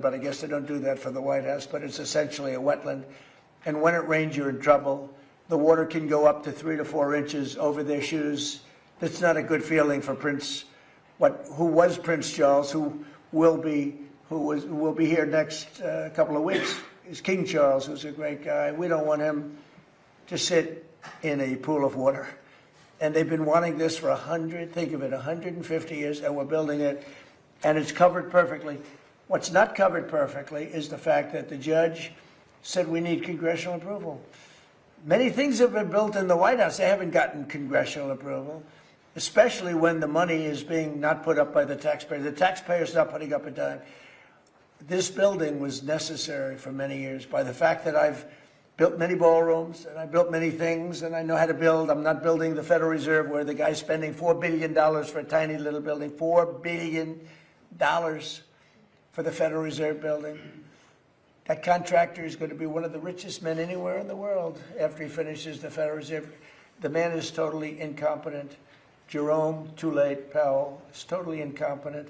but I guess they don't do that for the White House, but it's essentially a wetland. And when it rains, you're in trouble. The water can go up to 3 to 4 inches over their shoes. That's not a good feeling for who was Prince Charles, who will be here next couple of weeks, is King Charles, who's a great guy. We don't want him to sit in a pool of water. And they've been wanting this for 150 years, and we're building it, and it's covered perfectly. What's not covered perfectly is the fact that the judge said we need congressional approval. Many things have been built in the White House. They haven't gotten congressional approval, especially when the money is being not put up by the taxpayer. The taxpayer's not putting up a dime. This building was necessary for many years by the fact that I've built many ballrooms and I built many things and I know how to build. I'm not building the Federal Reserve where the guy's spending $4 billion for a tiny little building. $4 billion for the Federal Reserve building. That contractor is going to be one of the richest men anywhere in the world after he finishes the Federal Reserve. The man is totally incompetent. Jerome Powell is totally incompetent,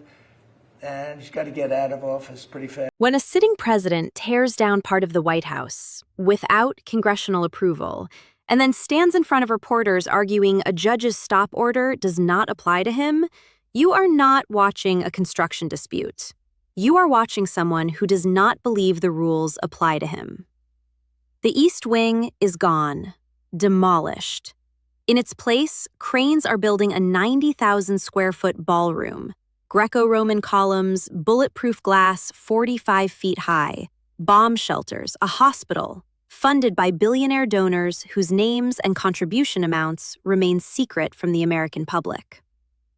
and he's got to get out of office pretty fast. When a sitting president tears down part of the White House without congressional approval and then stands in front of reporters arguing a judge's stop order does not apply to him, you are not watching a construction dispute. You are watching someone who does not believe the rules apply to him. The East Wing is gone, demolished. In its place, cranes are building a 90,000-square-foot ballroom, Greco-Roman columns, bulletproof glass 45 feet high, bomb shelters, a hospital, funded by billionaire donors whose names and contribution amounts remain secret from the American public.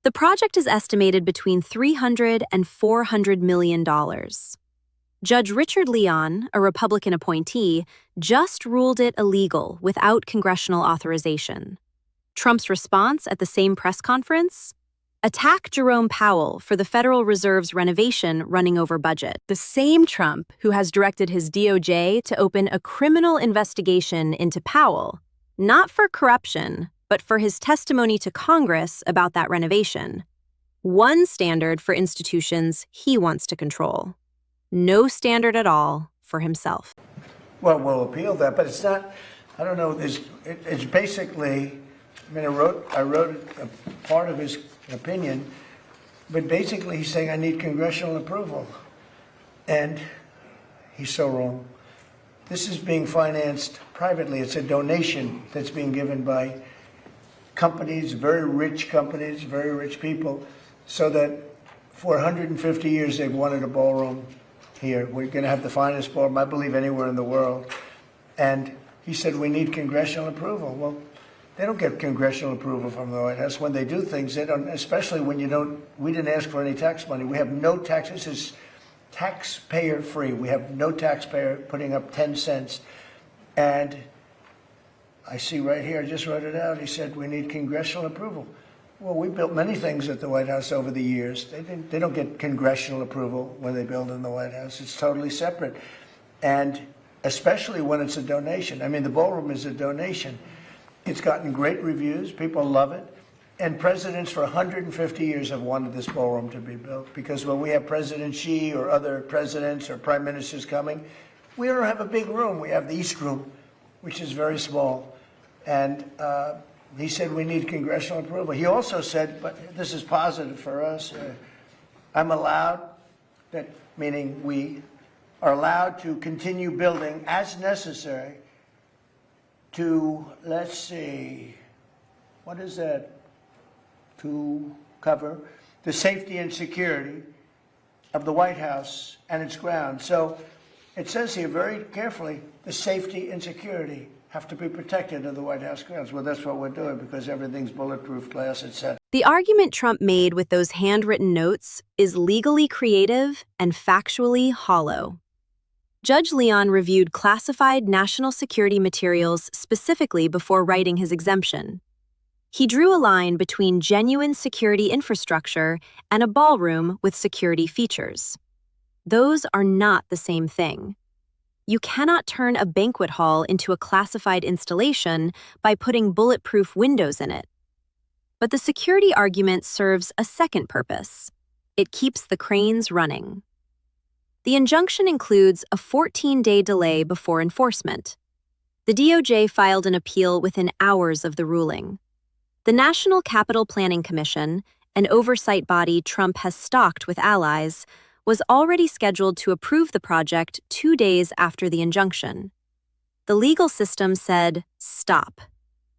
The project is estimated between $300 and $400 million. Judge Richard Leon, a Republican appointee, just ruled it illegal without congressional authorization. Trump's response at the same press conference? Attack Jerome Powell for the Federal Reserve's renovation running over budget. The same Trump who has directed his DOJ to open a criminal investigation into Powell, not for corruption, but for his testimony to Congress about that renovation. One standard for institutions he wants to control. No standard at all for himself. Well, we'll appeal that, but it's not, I don't know, it's basically, I mean, I wrote a part of his opinion, but basically he's saying I need congressional approval. And he's so wrong. This is being financed privately. It's a donation that's being given by companies, very rich people, so that for 150 years they've wanted a ballroom here. We're going to have the finest ballroom, I believe, anywhere in the world. And he said, we need congressional approval. Well, they don't get congressional approval from the White House. When they do things, they don't, especially when we didn't ask for any tax money. We have no taxes. This is taxpayer-free. We have no taxpayer putting up 10 cents. And I see right here, I just wrote it out, he said, we need congressional approval. Well, we built many things at the White House over the years. They don't get congressional approval when they build in the White House. It's totally separate. And especially when it's a donation. I mean, the ballroom is a donation. It's gotten great reviews. People love it. And presidents for 150 years have wanted this ballroom to be built because when we have President Xi or other presidents or prime ministers coming, we don't have a big room. We have the East Room, which is very small. And he said we need congressional approval. He also said, but this is positive for us, I'm allowed, meaning we are allowed to continue building as necessary to, let's see, what is that? To cover the safety and security of the White House and its grounds. So it says here very carefully, the safety and security have to be protected in the White House grounds. Well, that's what we're doing because everything's bulletproof glass, etc. The argument Trump made with those handwritten notes is legally creative and factually hollow. Judge Leon reviewed classified national security materials specifically before writing his exemption. He drew a line between genuine security infrastructure and a ballroom with security features. Those are not the same thing. You cannot turn a banquet hall into a classified installation by putting bulletproof windows in it. But the security argument serves a second purpose. It keeps the cranes running. The injunction includes a 14-day delay before enforcement. The DOJ filed an appeal within hours of the ruling. The National Capital Planning Commission, an oversight body Trump has stalked with allies, was already scheduled to approve the project 2 days after the injunction. The legal system said, stop.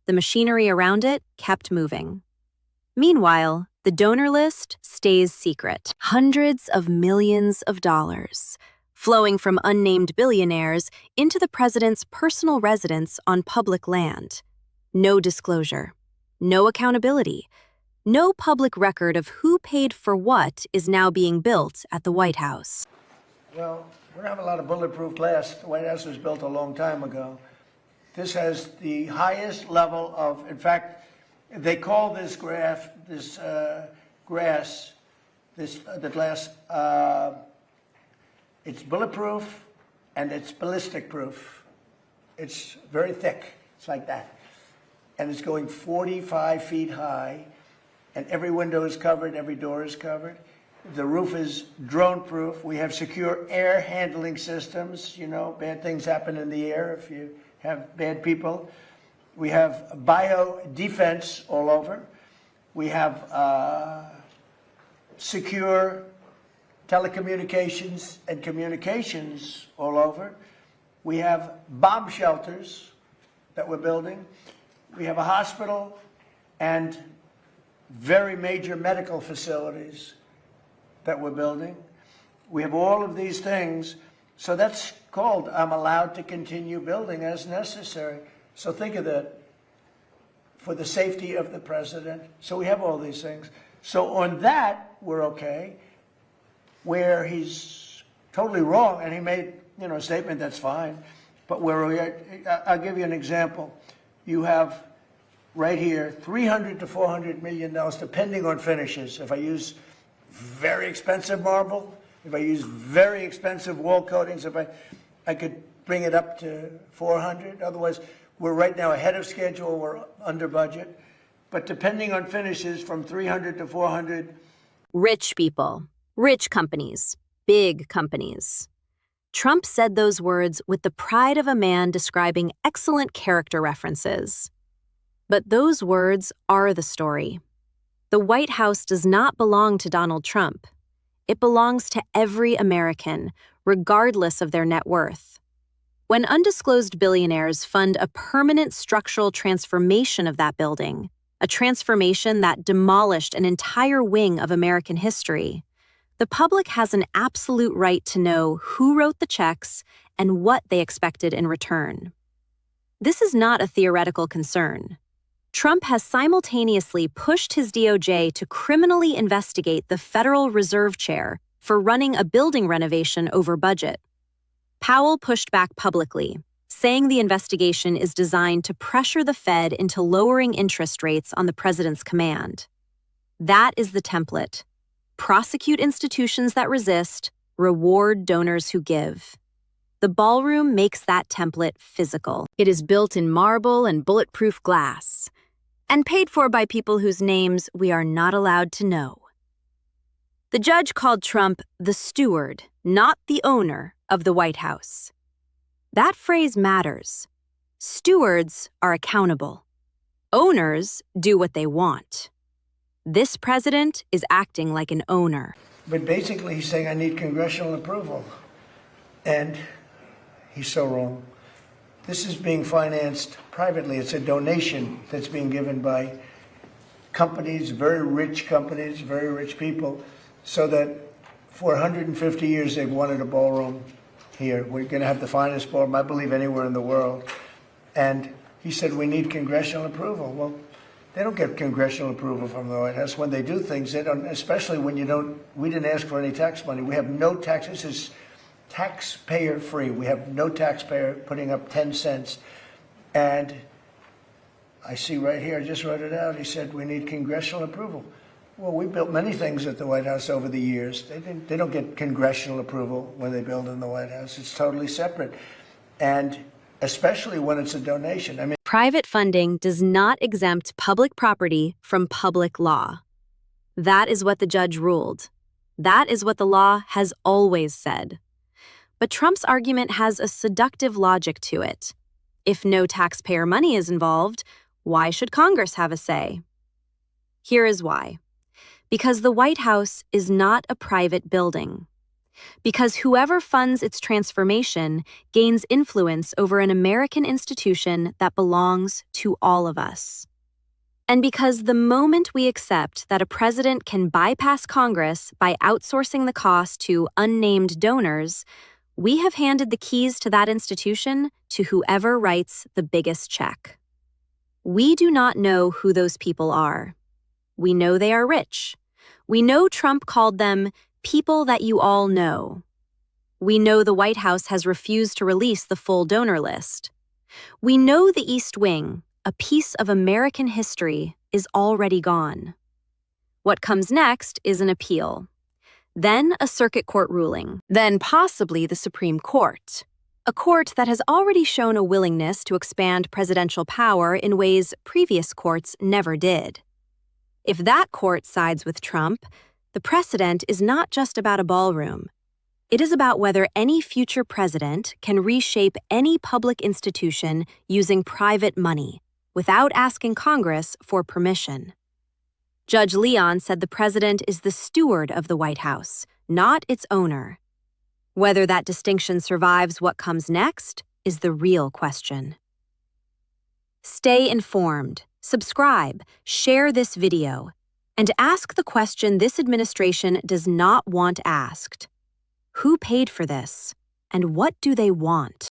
The machinery around it kept moving. Meanwhile, the donor list stays secret. Hundreds of millions of dollars flowing from unnamed billionaires into the president's personal residence on public land. No disclosure, no accountability, no public record of who paid for what is now being built at the White House. Well, we don't have a lot of bulletproof glass. The White House was built a long time ago. This has the highest level of, in fact, they call this grass, the glass, it's bulletproof and it's ballistic proof. It's very thick, it's like that. And it's going 45 feet high, and every window is covered, every door is covered. The roof is drone-proof. We have secure air handling systems. You know, bad things happen in the air if you have bad people. We have bio-defense all over. We have secure telecommunications and communications all over. We have bomb shelters that we're building. We have a hospital and very major medical facilities that we're building. We have all of these things. So that's called, I'm allowed to continue building as necessary. So think of that, for the safety of the president. So we have all these things. So on that, we're okay. Where he's totally wrong, and he made, a statement that's fine, but I'll give you an example. You have right here, $300 to $400 million, depending on finishes. If I use very expensive marble, if I use very expensive wall coatings, if I could bring it up to 400. Otherwise, we're right now ahead of schedule, we're under budget. But depending on finishes, from 300 to 400. Rich people, rich companies, big companies. Trump said those words with the pride of a man describing excellent character references. But those words are the story. The White House does not belong to Donald Trump. It belongs to every American, regardless of their net worth. When undisclosed billionaires fund a permanent structural transformation of that building, a transformation that demolished an entire wing of American history, the public has an absolute right to know who wrote the checks and what they expected in return. This is not a theoretical concern. Trump has simultaneously pushed his DOJ to criminally investigate the Federal Reserve Chair for running a building renovation over budget. Powell pushed back publicly, saying the investigation is designed to pressure the Fed into lowering interest rates on the president's command. That is the template. Prosecute institutions that resist, reward donors who give. The Ballroom makes that template physical. It is built in marble and bulletproof glass, and paid for by people whose names we are not allowed to know. The judge called Trump the steward, not the owner, of the White House. That phrase matters. Stewards are accountable. Owners do what they want. This president is acting like an owner. But basically, he's saying, I need congressional approval. And he's so wrong. This is being financed privately. It's a donation that's being given by companies, very rich people, so that for 150 years they've wanted a ballroom here. We're going to have the finest ballroom, I believe, anywhere in the world. And he said, we need congressional approval. Well, they don't get congressional approval from the White House. When they do things, they don't, especially when we didn't ask for any tax money. We have no tax. This is taxpayer-free. We have no taxpayer putting up 10 cents. And I see right here, I just wrote it out, he said, we need congressional approval. Well, we built many things at the White House over the years. They don't get congressional approval when they build in the White House. It's totally separate. And especially when it's a donation. I mean, private funding does not exempt public property from public law. That is what the judge ruled. That is what the law has always said. But Trump's argument has a seductive logic to it. If no taxpayer money is involved, why should Congress have a say? Here is why. Because the White House is not a private building. Because whoever funds its transformation gains influence over an American institution that belongs to all of us. And because the moment we accept that a president can bypass Congress by outsourcing the cost to unnamed donors, we have handed the keys to that institution to whoever writes the biggest check. We do not know who those people are. We know they are rich. We know Trump called them people that you all know. We know the White House has refused to release the full donor list. We know the East Wing, a piece of American history, is already gone. What comes next is an appeal. Then a circuit court ruling. Then possibly the Supreme Court. A court that has already shown a willingness to expand presidential power in ways previous courts never did. If that court sides with Trump, the precedent is not just about a ballroom. It is about whether any future president can reshape any public institution using private money without asking Congress for permission. Judge Leon said the president is the steward of the White House, not its owner. Whether that distinction survives what comes next is the real question. Stay informed, subscribe, share this video, and ask the question this administration does not want asked. Who paid for this, and what do they want?